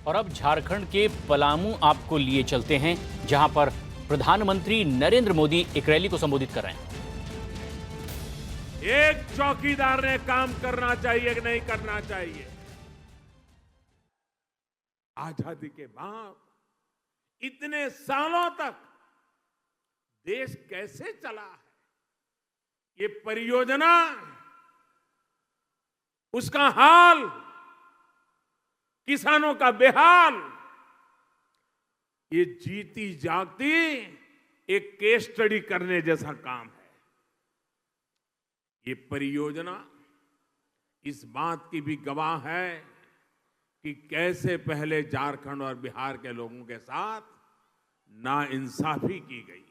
और अब झारखंड के पलामू आपको लिए चलते हैं, जहां पर प्रधानमंत्री नरेंद्र मोदी एक रैली को संबोधित कर रहे हैं। एक चौकीदार ने काम करना चाहिए कि नहीं करना चाहिए। आजादी के बाद इतने सालों तक देश कैसे चला है, ये परियोजना, उसका हाल, किसानों का बेहाल, ये जीती जागती एक केस स्टडी करने जैसा काम है। ये परियोजना इस बात की भी गवाह है कि कैसे पहले झारखंड और बिहार के लोगों के साथ नाइंसाफी की गई।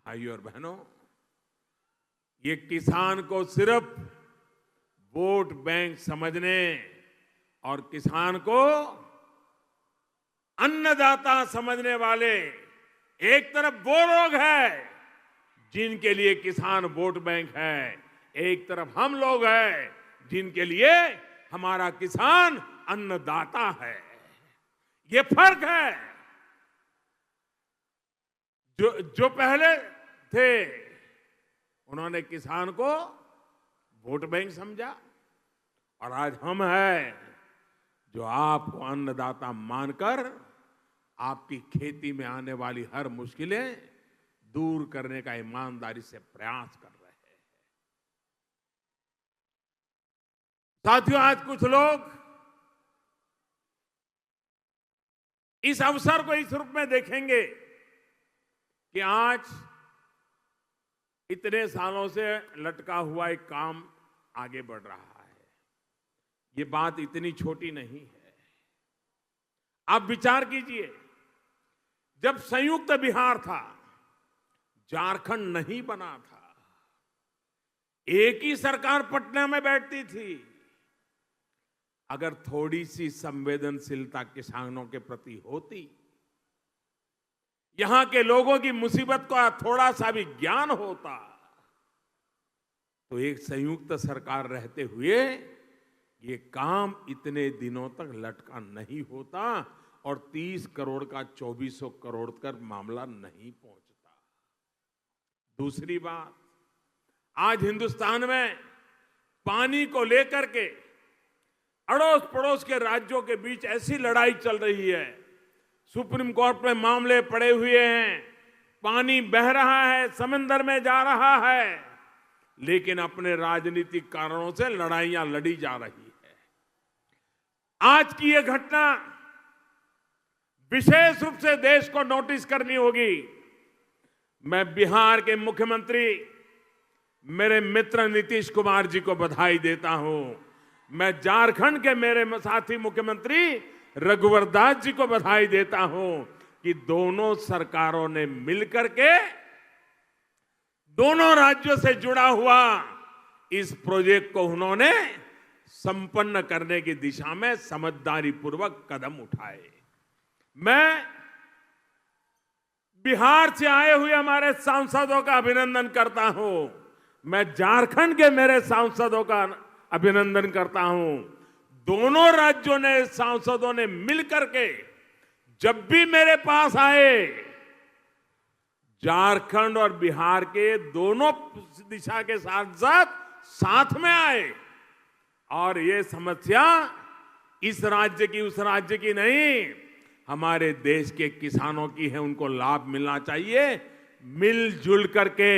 भाइयों और बहनों, ये किसान को सिर्फ वोट बैंक समझने और किसान को अन्नदाता समझने वाले एक तरफ वो लोग हैं जिनके लिए किसान वोट बैंक है, एक तरफ हम लोग हैं जिनके लिए हमारा किसान अन्नदाता है। ये फर्क है। जो पहले थे उन्होंने किसान को वोट बैंक समझा, और आज हम हैं जो आपको अन्नदाता मानकर आपकी खेती में आने वाली हर मुश्किलें दूर करने का ईमानदारी से प्रयास कर रहे हैं। साथियों, आज कुछ लोग इस अवसर को इस रूप में देखेंगे कि आज इतने सालों से लटका हुआ एक काम आगे बढ़ रहा है। ये बात इतनी छोटी नहीं है। आप विचार कीजिए, जब संयुक्त बिहार था, झारखंड नहीं बना था, एक ही सरकार पटना में बैठती थी। अगर थोड़ी सी संवेदनशीलता किसानों के प्रति होती, यहां के लोगों की मुसीबत का थोड़ा सा भी ज्ञान होता, तो एक संयुक्त सरकार रहते हुए ये काम इतने दिनों तक लटका नहीं होता और 30 करोड़ का 2400 करोड़ तक मामला नहीं पहुंचता। दूसरी बात, आज हिंदुस्तान में पानी को लेकर के अड़ोस पड़ोस के राज्यों के बीच ऐसी लड़ाई चल रही है, सुप्रीम कोर्ट में मामले पड़े हुए हैं, पानी बह रहा है, समंदर में जा रहा है, लेकिन अपने राजनीतिक कारणों से लड़ाइयां लड़ी जा रही है। आज की यह घटना विशेष रूप से देश को नोटिस करनी होगी। मैं बिहार के मुख्यमंत्री मेरे मित्र नीतीश कुमार जी को बधाई देता हूं। मैं झारखंड के मेरे साथी मुख्यमंत्री रघुवर दास जी को बधाई देता हूं कि दोनों सरकारों ने मिलकर के दोनों राज्यों से जुड़ा हुआ इस प्रोजेक्ट को उन्होंने संपन्न करने की दिशा में समझदारी पूर्वक कदम उठाए। मैं बिहार से आए हुए हमारे सांसदों का अभिनंदन करता हूं। मैं झारखंड के मेरे सांसदों का अभिनंदन करता हूं। दोनों राज्यों ने, सांसदों ने मिलकर के जब भी मेरे पास आए, झारखंड और बिहार के दोनों दिशा के सांसद साथ में आए, और ये समस्या इस राज्य की उस राज्य की नहीं, हमारे देश के किसानों की है, उनको लाभ मिलना चाहिए मिलजुल करके।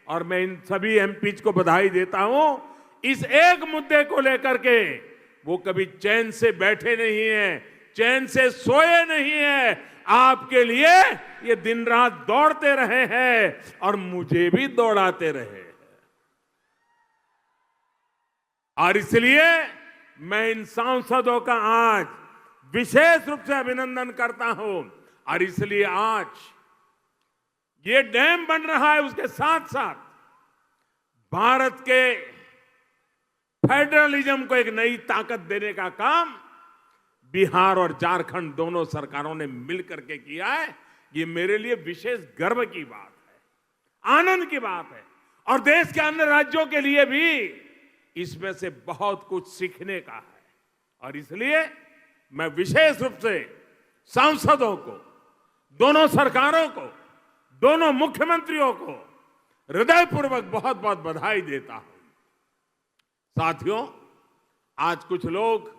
और मैं इन सभी एमपीज को बधाई देता हूं। इस एक मुद्दे को लेकर के वो कभी चैन से बैठे नहीं हैं, चैन से सोए नहीं हैं। आपके लिए ये दिन रात दौड़ते रहे हैं और मुझे भी दौड़ाते रहे। और इसलिए मैं इन सांसदों का आज विशेष रूप से अभिनंदन करता हूं। और इसलिए आज ये डैम बन रहा है, उसके साथ साथ भारत के फेडरलिज्म को एक नई ताकत देने का काम बिहार और झारखंड दोनों सरकारों ने मिलकर के किया है। ये मेरे लिए विशेष गर्व की बात है, आनंद की बात है, और देश के अन्य राज्यों के लिए भी इसमें से बहुत कुछ सीखने का है। और इसलिए मैं विशेष रूप से सांसदों को, दोनों सरकारों को, दोनों मुख्यमंत्रियों को हृदयपूर्वक बहुत बहुत बधाई देता हूं। साथियों, आज कुछ लोग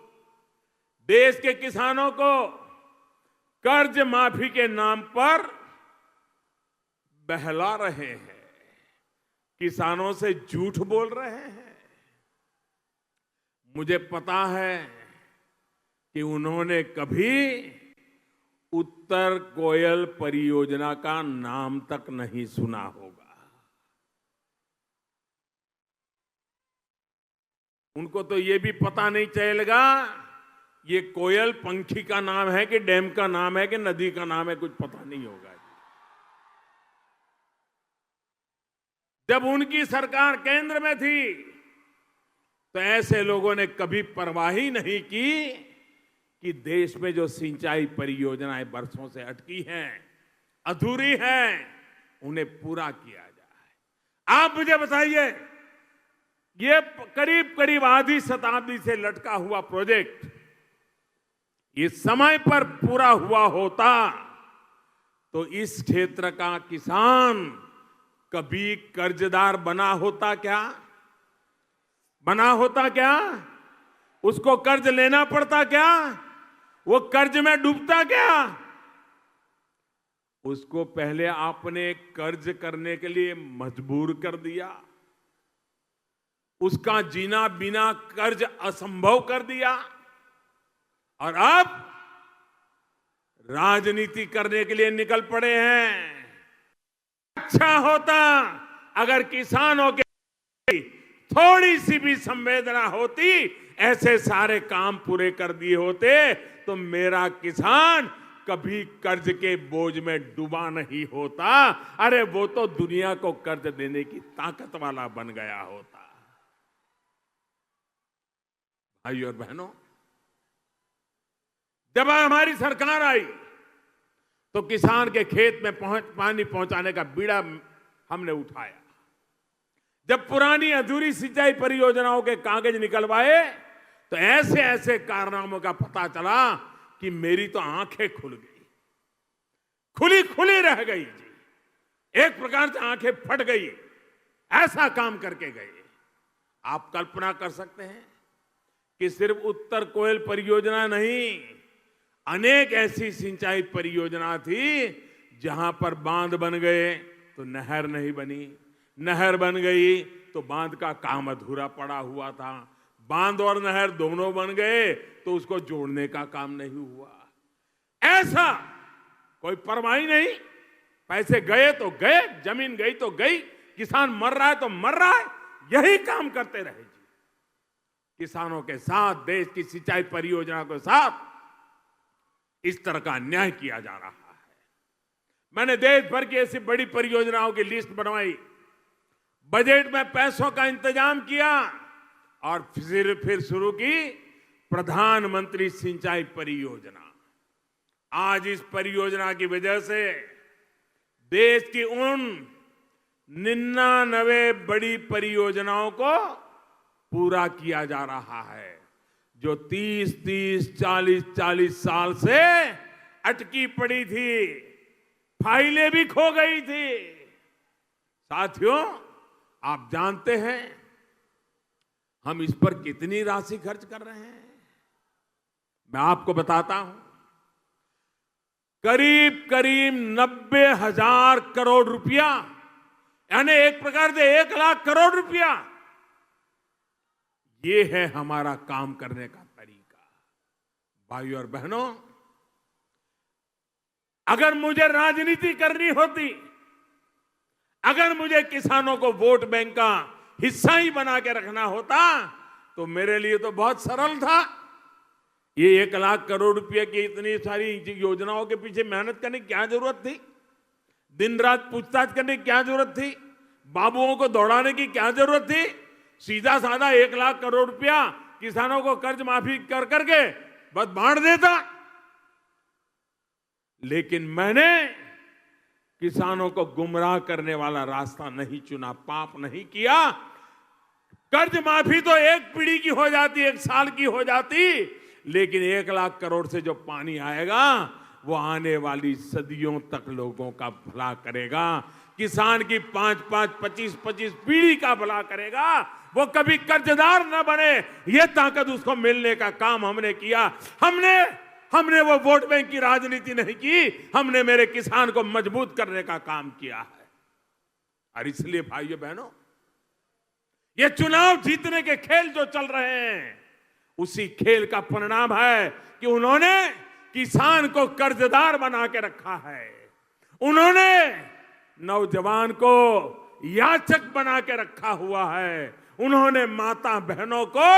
देश के किसानों को कर्ज माफी के नाम पर बहला रहे हैं, किसानों से झूठ बोल रहे हैं। मुझे पता है कि उन्होंने कभी उत्तर कोयल परियोजना का नाम तक नहीं सुना होगा। उनको तो ये भी पता नहीं चलेगा ये कोयल पंखी का नाम है कि डैम का नाम है कि नदी का नाम है, कुछ पता नहीं होगा। जब उनकी सरकार केंद्र में थी तो ऐसे लोगों ने कभी परवाह ही नहीं की कि देश में जो सिंचाई परियोजनाएं बरसों से अटकी हैं, अधूरी हैं, उन्हें पूरा किया जाए। आप मुझे बताइए, ये करीब करीब आधी शताब्दी से लटका हुआ प्रोजेक्ट ये समय पर पूरा हुआ होता तो इस क्षेत्र का किसान कभी कर्जदार बना होता क्या? बना होता क्या? उसको कर्ज लेना पड़ता क्या? वो कर्ज में डूबता क्या? उसको पहले आपने कर्ज करने के लिए मजबूर कर दिया, उसका जीना बिना कर्ज असंभव कर दिया, और अब राजनीति करने के लिए निकल पड़े हैं। अच्छा होता अगर किसानों के थोड़ी सी भी संवेदना होती, ऐसे सारे काम पूरे कर दिए होते तो मेरा किसान कभी कर्ज के बोझ में डूबा नहीं होता। अरे वो तो दुनिया को कर्ज देने की ताकत वाला बन गया होता। भाइयों और बहनों, जब हमारी सरकार आई तो किसान के खेत में पानी पहुंचाने का बीड़ा हमने उठाया। जब पुरानी अधूरी सिंचाई परियोजनाओं के कागज निकलवाए तो ऐसे ऐसे कारनामों का पता चला कि मेरी तो आंखें खुल गई, खुली खुली रह गई जी। एक प्रकार से आंखें फट गई, ऐसा काम करके गए। आप कल्पना कर सकते हैं कि सिर्फ उत्तर कोयल परियोजना नहीं, अनेक ऐसी सिंचाई परियोजना थी जहां पर बांध बन गए तो नहर नहीं बनी, नहर बन गई तो बांध का काम अधूरा पड़ा हुआ था, बांध और नहर दोनों बन गए तो उसको जोड़ने का काम नहीं हुआ। ऐसा कोई परवाह ही नहीं, पैसे गए तो गए, जमीन गई तो गई, किसान मर रहा है तो मर रहा है, यही काम करते रहे जी। किसानों के साथ, देश की सिंचाई परियोजना के साथ इस तरह का अन्याय किया जा रहा है। मैंने देश भर की ऐसी बड़ी परियोजनाओं की लिस्ट बनवाई, बजट में पैसों का इंतजाम किया और फिर शुरू की प्रधानमंत्री सिंचाई परियोजना। आज इस परियोजना की वजह से देश की उन 99 बड़ी परियोजनाओं को पूरा किया जा रहा है जो 30, 40 साल से अटकी पड़ी थी, फाइलें भी खो गई थी। साथियों, आप जानते हैं हम इस पर कितनी राशि खर्च कर रहे हैं? मैं आपको बताता हूं, करीब करीब 90,000 करोड़ रुपया, यानी एक प्रकार से 1 लाख करोड़ रुपया। ये है हमारा काम करने का तरीका। भाइयों और बहनों, अगर मुझे राजनीति करनी होती, अगर मुझे किसानों को वोट बैंक का हिस्सा ही बना के रखना होता तो मेरे लिए तो बहुत सरल था। ये 1 लाख करोड़ रुपए की इतनी सारी योजनाओं के पीछे मेहनत करने की क्या जरूरत थी? दिन रात पूछताछ करने की क्या जरूरत थी? बाबुओं को दौड़ाने की क्या जरूरत थी? सीधा साधा 1 लाख करोड़ रुपया किसानों को कर्ज माफी कर करके बस बांट देता। लेकिन मैंने किसानों को गुमराह करने वाला रास्ता नहीं चुना, पाप नहीं किया। कर्ज माफी तो एक पीढ़ी की हो जाती, 1 साल की हो जाती, लेकिन 1 लाख करोड़ से जो पानी आएगा वो आने वाली सदियों तक लोगों का भला करेगा, किसान की 5-5, 25-25 पीढ़ी का भला करेगा, वो कभी कर्जदार न बने, ये ताकत उसको मिलने का काम हमने किया। हमने वो वोट बैंक की राजनीति नहीं की, हमने मेरे किसान को मजबूत करने का काम किया है। और इसलिए भाइयों बहनों, ये चुनाव जीतने के खेल जो चल रहे हैं, उसी खेल का परिणाम है कि उन्होंने किसान को कर्जदार बना के रखा है, उन्होंने नौजवान को याचक बना के रखा हुआ है, उन्होंने माता बहनों को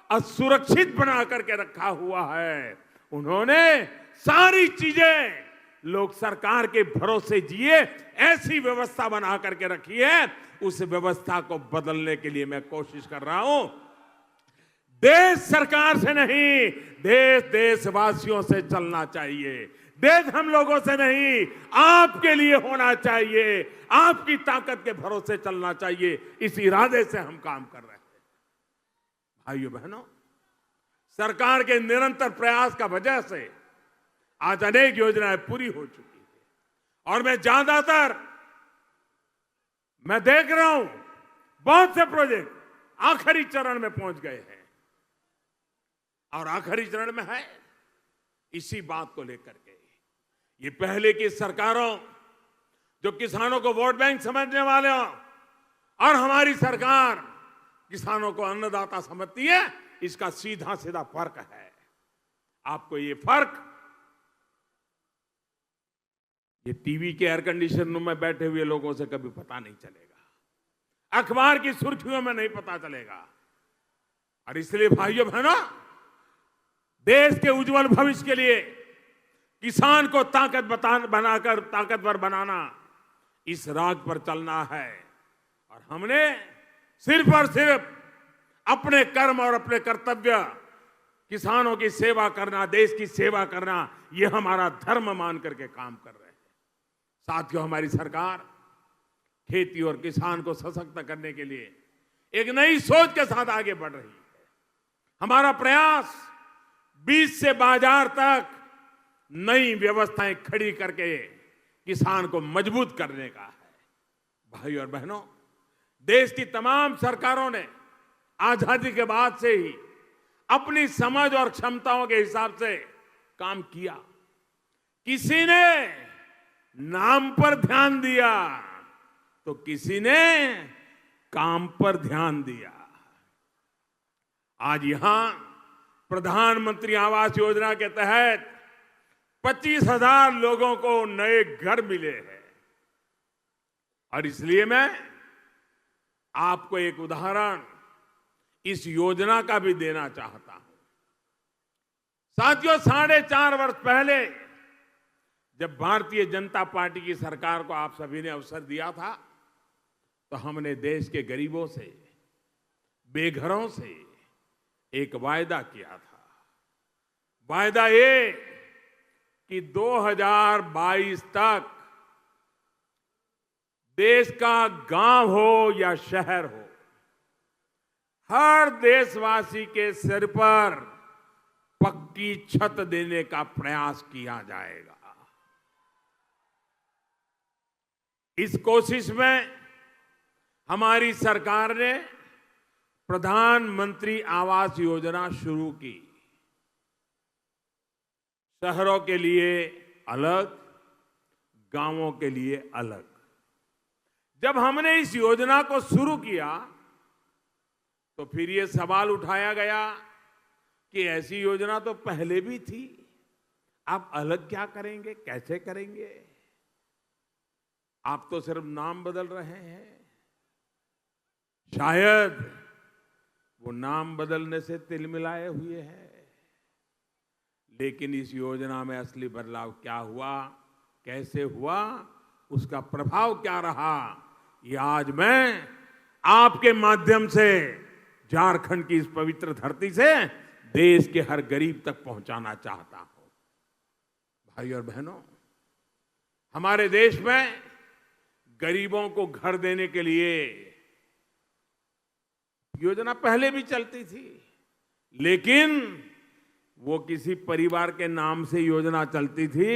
असुरक्षित बना करके रखा हुआ है, उन्होंने सारी चीजें लोग सरकार के भरोसे जिए ऐसी व्यवस्था बना करके रखी है। उस व्यवस्था को बदलने के लिए मैं कोशिश कर रहा हूं। देश सरकार से नहीं, देश देशवासियों से चलना चाहिए। देश हम लोगों से नहीं, आपके लिए होना चाहिए, आपकी ताकत के भरोसे चलना चाहिए। इस इरादे से हम काम कर रहे हैं। भाइयों बहनों, सरकार के निरंतर प्रयास का वजह से आज अनेक योजनाएं पूरी हो चुकी है और मैं देख रहा हूं बहुत से प्रोजेक्ट आखिरी चरण में पहुंच गए हैं और आखिरी चरण में है। इसी बात को लेकर के ये पहले की सरकारों जो किसानों को वोट बैंक समझने वाले हो और हमारी सरकार किसानों को अन्नदाता समझती है, इसका सीधा सीधा फर्क है। आपको ये फर्क ये टीवी के एयर कंडीशन रूम में बैठे हुए लोगों से कभी पता नहीं चलेगा, अखबार की सुर्खियों में नहीं पता चलेगा। और इसलिए भाइयों बहनों, देश के उज्जवल भविष्य के लिए किसान को ताकतवर बनाना, इस राग पर चलना है। और हमने सिर्फ और सिर्फ अपने कर्म और अपने कर्तव्य, किसानों की सेवा करना, देश की सेवा करना, यह हमारा धर्म मान करके काम कर रहे हैं। साथियों, हमारी सरकार खेती और किसान को सशक्त करने के लिए एक नई सोच के साथ आगे बढ़ रही है। हमारा प्रयास बीज से बाजार तक नई व्यवस्थाएं खड़ी करके किसान को मजबूत करने का है। भाइयों और बहनों, देश की तमाम सरकारों ने आजादी के बाद से ही अपनी समझ और क्षमताओं के हिसाब से काम किया। किसी ने नाम पर ध्यान दिया तो किसी ने काम पर ध्यान दिया। आज यहां प्रधानमंत्री आवास योजना के तहत 25,000 लोगों को नए घर मिले हैं। और इसलिए मैं आपको एक उदाहरण इस योजना का भी देना चाहता हूं। साथियों, 4.5 वर्ष पहले जब भारतीय जनता पार्टी की सरकार को आप सभी ने अवसर दिया था, तो हमने देश के गरीबों से, बेघरों से एक वायदा किया था। वायदा ये कि 2022 तक देश का गांव हो या शहर हो, हर देशवासी के सिर पर पक्की छत देने का प्रयास किया जाएगा। इस कोशिश में हमारी सरकार ने प्रधानमंत्री आवास योजना शुरू की। शहरों के लिए अलग, गांवों के लिए अलग। जब हमने इस योजना को शुरू किया तो फिर ये सवाल उठाया गया कि ऐसी योजना तो पहले भी थी, आप अलग क्या करेंगे, कैसे करेंगे? आप तो सिर्फ नाम बदल रहे हैं। शायद वो नाम बदलने से तिलमिलाए हुए हैं, लेकिन इस योजना में असली बदलाव क्या हुआ, कैसे हुआ, उसका प्रभाव क्या रहा, ये आज मैं आपके माध्यम से झारखंड की इस पवित्र धरती से देश के हर गरीब तक पहुंचाना चाहता हूं। भाइयों और बहनों, हमारे देश में गरीबों को घर देने के लिए योजना पहले भी चलती थी, लेकिन वो किसी परिवार के नाम से योजना चलती थी,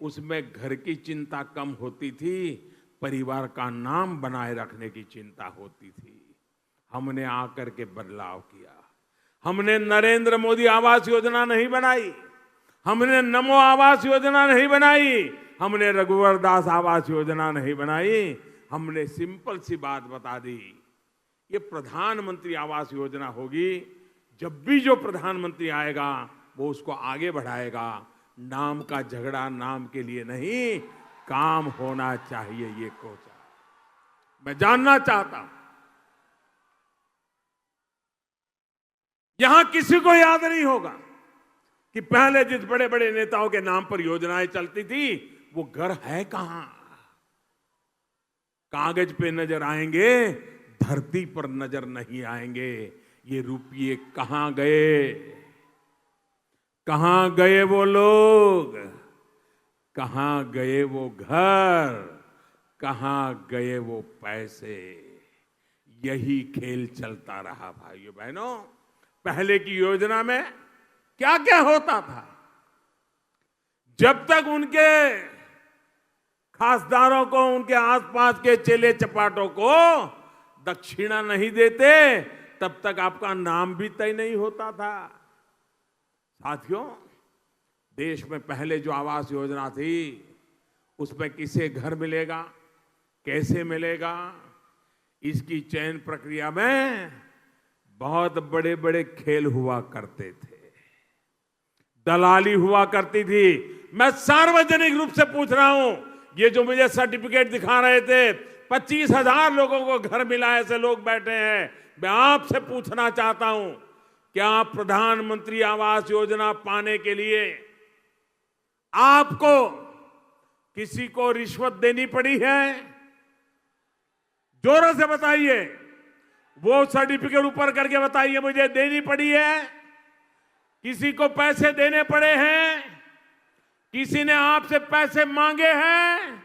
उसमें घर की चिंता कम होती थी, परिवार का नाम बनाए रखने की चिंता होती थी। हमने आकर के बदलाव किया। हमने नरेंद्र मोदी आवास योजना नहीं बनाई, हमने नमो आवास योजना नहीं बनाई, हमने रघुवर दास आवास योजना नहीं बनाई। हमने सिंपल सी बात बता दी, ये प्रधानमंत्री आवास योजना होगी। जब भी जो प्रधानमंत्री आएगा वो उसको आगे बढ़ाएगा। नाम का झगड़ा नाम के लिए नहीं, काम होना चाहिए, ये कोचा। मैं जानना चाहता हूं, यहां किसी को याद नहीं होगा कि पहले जिस बड़े बड़े नेताओं के नाम पर योजनाएं चलती थी वो घर है कहां। कागज पे नजर आएंगे, धरती पर नजर नहीं आएंगे। ये रुपये कहां गए, कहां गए वो लोग, कहां गए वो घर, कहां गए वो पैसे। यही खेल चलता रहा भाइयों बहनों। पहले की योजना में क्या क्या होता था, जब तक उनके खासदारों को, उनके आसपास के चेले चपाटों को दक्षिणा नहीं देते, तब तक आपका नाम भी तय नहीं होता था। साथियों, देश में पहले जो आवास योजना थी उसमें किसे घर मिलेगा, कैसे मिलेगा, इसकी चयन प्रक्रिया में बहुत बड़े बड़े खेल हुआ करते थे, दलाली हुआ करती थी। मैं सार्वजनिक रूप से पूछ रहा हूं, ये जो मुझे सर्टिफिकेट दिखा रहे थे, 25,000 लोगों को घर मिला, ऐसे लोग बैठे हैं। मैं आपसे पूछना चाहता हूं, क्या प्रधानमंत्री आवास योजना पाने के लिए आपको किसी को रिश्वत देनी पड़ी है? जोरों से बताइए, वो सर्टिफिकेट ऊपर करके बताइए, मुझे देनी पड़ी है? किसी को पैसे देने पड़े हैं? किसी ने आपसे पैसे मांगे हैं?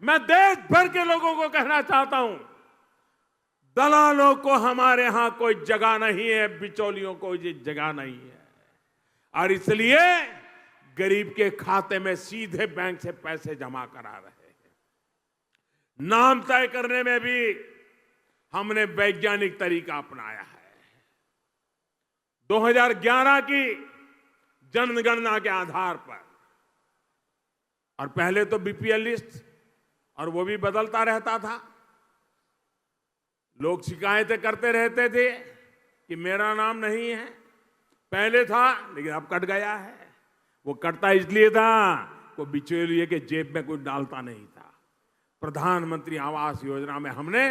मैं देश भर के लोगों को कहना चाहता हूं, दलालों को हमारे यहां कोई जगह नहीं है, बिचौलियों को कोई जगह नहीं है। और इसलिए गरीब के खाते में सीधे बैंक से पैसे जमा करा रहे हैं। नाम तय करने में भी हमने वैज्ञानिक तरीका अपनाया है। 2011 की जनगणना के आधार पर, और पहले तो बीपीएल लिस्ट, और वो भी बदलता रहता था। लोग शिकायतें करते रहते थे कि मेरा नाम नहीं है। पहले था, लेकिन अब कट गया है। वो कटता इसलिए था, वो बिचौलिए के जेब में कुछ डालता नहीं था। प्रधानमंत्री आवास योजना में हमने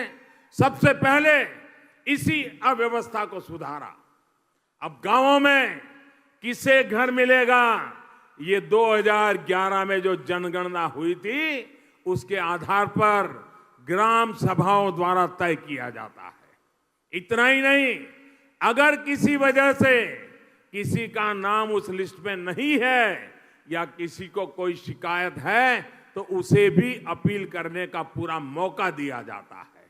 सबसे पहले इसी अव्यवस्था को सुधारा। अब गांवों में किसे घर मिलेगा, ये 2011 में जो जनगणना हुई थी उसके आधार पर ग्राम सभाओं द्वारा तय किया जाता है। इतना ही नहीं, अगर किसी वजह से किसी का नाम उस लिस्ट में नहीं है या किसी को कोई शिकायत है तो उसे भी अपील करने का पूरा मौका दिया जाता है।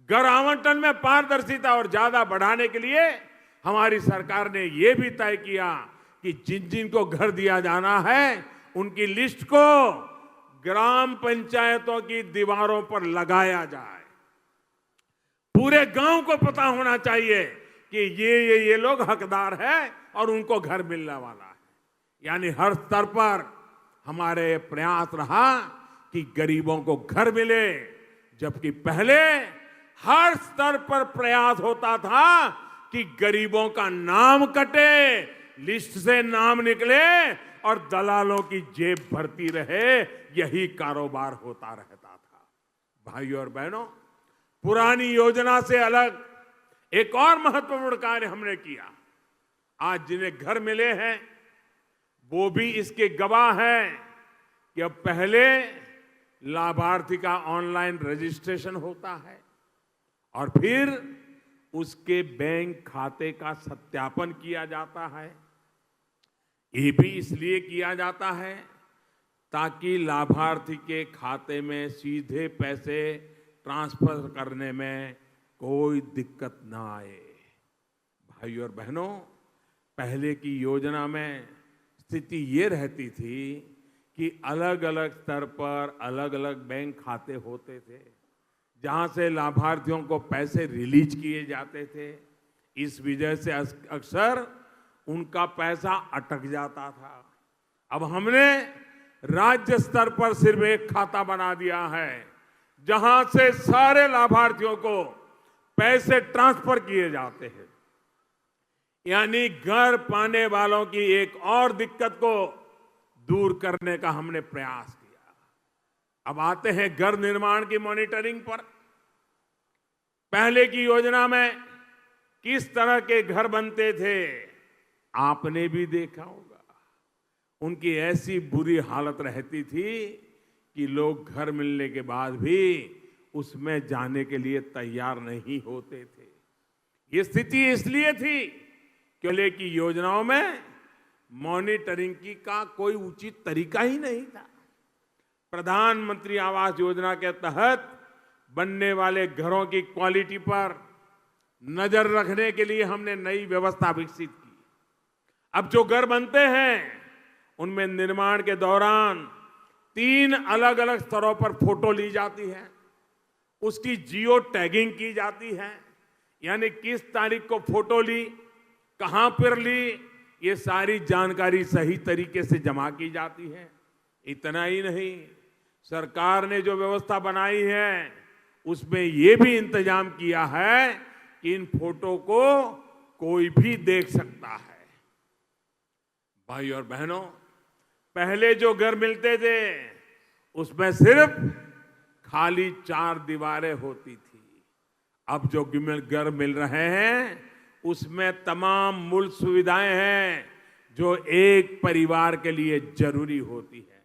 घर आवंटन में पारदर्शिता और ज्यादा बढ़ाने के लिए हमारी सरकार ने यह भी तय किया कि जिन जिन को घर दिया जाना है उनकी लिस्ट को ग्राम पंचायतों की दीवारों पर लगाया जाए। पूरे गांव को पता होना चाहिए कि ये लोग हकदार हैं और उनको घर मिलने वाला है। यानी हर स्तर पर हमारे प्रयास रहा कि गरीबों को घर मिले, जबकि पहले हर स्तर पर प्रयास होता था कि गरीबों का नाम कटे, लिस्ट से नाम निकले और दलालों की जेब भरती रहे। यही कारोबार होता रहता था। भाइयों और बहनों, पुरानी योजना से अलग एक और महत्वपूर्ण कार्य हमने किया। आज जिन्हें घर मिले हैं वो भी इसके गवाह हैं कि अब पहले लाभार्थी का ऑनलाइन रजिस्ट्रेशन होता है और फिर उसके बैंक खाते का सत्यापन किया जाता है। ये भी इसलिए किया जाता है ताकि लाभार्थी के खाते में सीधे पैसे ट्रांसफर करने में कोई दिक्कत ना आए। भाइयों और बहनों, पहले की योजना में स्थिति ये रहती थी कि अलग अलग स्तर पर अलग अलग बैंक खाते होते थे, जहां से लाभार्थियों को पैसे रिलीज किए जाते थे। इस वजह से अक्सर उनका पैसा अटक जाता था। अब हमने राज्य स्तर पर सिर्फ एक खाता बना दिया है, जहां से सारे लाभार्थियों को पैसे ट्रांसफर किए जाते हैं। यानी घर पाने वालों की एक और दिक्कत को दूर करने का हमने प्रयास किया। अब आते हैं घर निर्माण की मॉनिटरिंग पर। पहले की योजना में किस तरह के घर बनते थे आपने भी देखा होगा। उनकी ऐसी बुरी हालत रहती थी कि लोग घर मिलने के बाद भी उसमें जाने के लिए तैयार नहीं होते थे। ये स्थिति इसलिए थी कि पहले की योजनाओं में मॉनिटरिंग की का कोई उचित तरीका ही नहीं था। प्रधानमंत्री आवास योजना के तहत बनने वाले घरों की क्वालिटी पर नजर रखने के लिए हमने नई व्यवस्था विकसित की। अब जो घर बनते हैं उनमें निर्माण के दौरान 3 अलग अलग स्तरों पर फोटो ली जाती है, उसकी जियो टैगिंग की जाती है, यानी किस तारीख को फोटो ली, कहां पर ली, ये सारी जानकारी सही तरीके से जमा की जाती है। इतना ही नहीं, सरकार ने जो व्यवस्था बनाई है उसमें ये भी इंतजाम किया है कि इन फोटो को कोई भी देख सकता है। भाई और बहनों, पहले जो घर मिलते थे उसमें सिर्फ खाली 4 दीवारें होती थी। अब जो घर मिल रहे हैं उसमें तमाम मूल सुविधाएं हैं जो एक परिवार के लिए जरूरी होती है।